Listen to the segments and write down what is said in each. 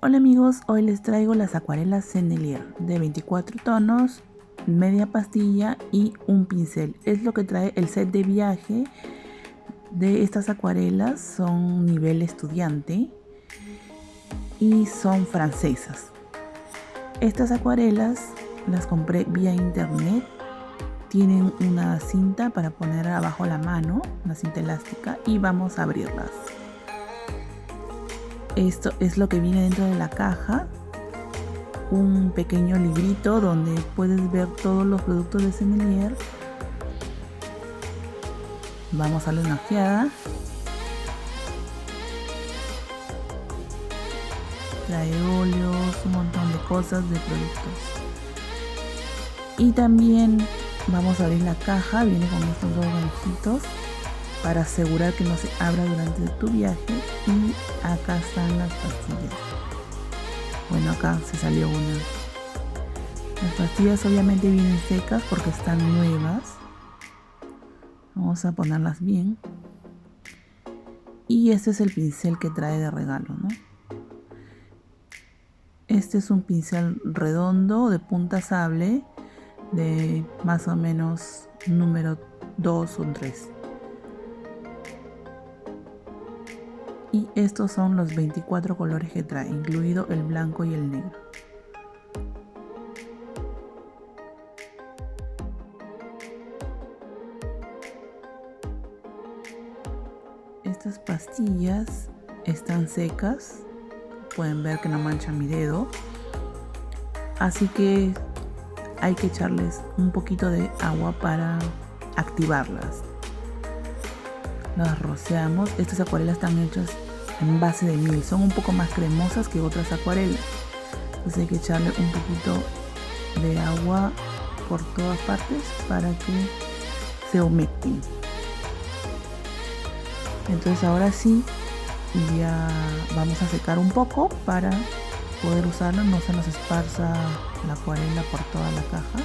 Hola amigos, hoy les traigo las acuarelas Sennelier de 24 tonos, media pastilla y un pincel. Es lo que trae el set de viaje de estas acuarelas. Son nivel estudiante y son francesas. Estas acuarelas las compré vía internet. Tienen una cinta para poner abajo la mano, una cinta elástica, y vamos a abrirlas. Esto es lo que viene dentro de la caja, un pequeño librito donde puedes ver todos los productos de Sennelier. Vamos a darle una ojeada. Trae óleos, un montón de cosas de productos. Y también vamos a abrir la caja, viene con estos dos ganchitos para asegurar que no se abra durante tu viaje. Y acá están las pastillas. Bueno, acá se salió una. Las pastillas obviamente vienen secas porque están nuevas. Vamos a ponerlas bien. Y este es el pincel que trae de regalo, ¿no? Este es un pincel redondo de punta sable de más o menos número 2 o 3. Y estos son los 24 colores que trae, incluido el blanco y el negro. Estas pastillas están secas, pueden ver que no manchan mi dedo, así que hay que echarles un poquito de agua para activarlas. Las rociamos. Estas acuarelas están hechas en base de miel, son un poco más cremosas que otras acuarelas, entonces hay que echarle un poquito de agua por todas partes para que se humecten. Entonces ahora sí, ya vamos a secar un poco para poder usarlo, no se nos esparza la acuarela por toda la caja.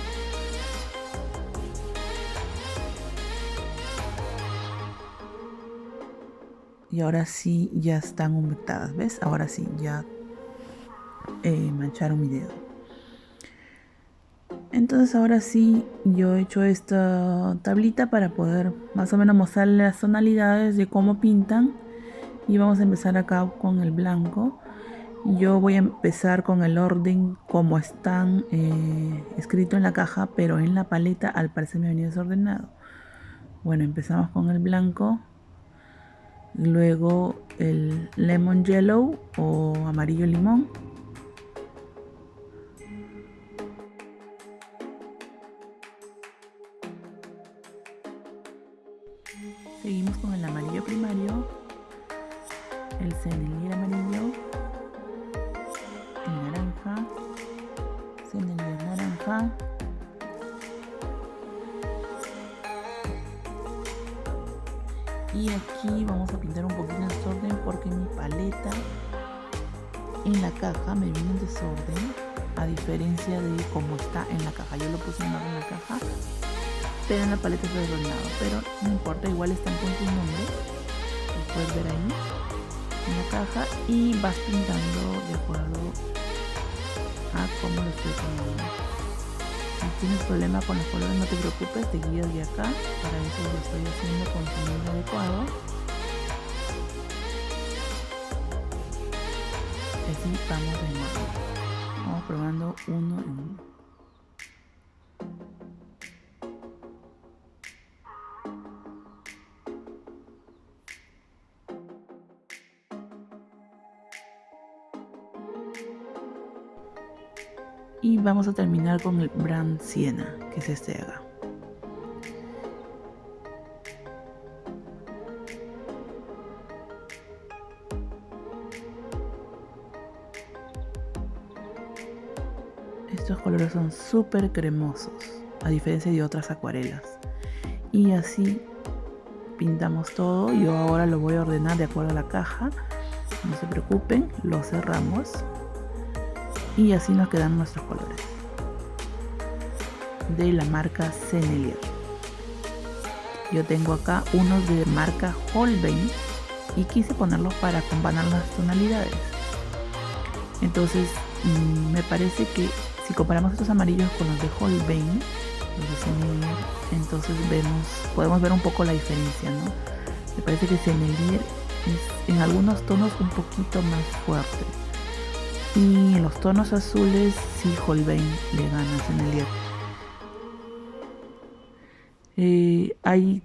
Y ahora sí ya están humectadas, ¿ves? Ahora sí ya mancharon mi dedo. Entonces ahora sí yo he hecho esta tablita para poder más o menos mostrarles las tonalidades de cómo pintan. Y vamos a empezar acá con el blanco. Yo voy a empezar con el orden como están escrito en la caja, pero en la paleta al parecer me venía desordenado. Bueno, empezamos con el blanco, luego el lemon yellow o amarillo limón, seguimos con el amarillo primario, el Sennelier amarillo, el naranja, Sennelier naranja, y aquí vamos a pintar un poquito en desorden porque mi paleta en la caja me viene en desorden, a diferencia de cómo está en la caja. Yo lo puse en orden en la caja, pero en la paleta está desordenado, pero no importa, igual están con tus nombres, lo puedes ver ahí en la caja y vas pintando de acuerdo a cómo lo estoy poniendo. Si tienes problema con los colores, no te preocupes, te guías de acá. Para eso lo estoy haciendo con su nombre adecuado. Así vamos de nuevo. Vamos probando uno en uno. Y vamos a terminar con el Brand Siena, que es este de acá. Estos colores son súper cremosos, a diferencia de otras acuarelas. Y así pintamos todo. Yo ahora lo voy a ordenar de acuerdo a la caja. No se preocupen, lo cerramos. Y así nos quedan nuestros colores de la marca Sennelier. Yo tengo acá unos de marca Holbein y quise ponerlos para comparar las tonalidades. Entonces me parece que si comparamos estos amarillos con los de Holbein, los de Sennelier, entonces podemos ver un poco la diferencia, ¿no? Me parece que Sennelier es en algunos tonos un poquito más fuerte, y en los tonos azules sí Holbein le gana a Sennelier. Ahí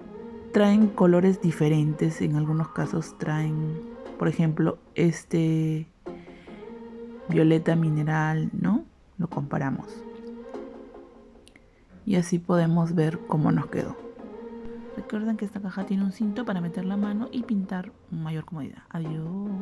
traen colores diferentes, en algunos casos traen, por ejemplo, este violeta mineral, ¿no? Lo comparamos y así podemos ver cómo nos quedó. Recuerden que esta caja tiene un cinto para meter la mano y pintar con mayor comodidad. Adiós.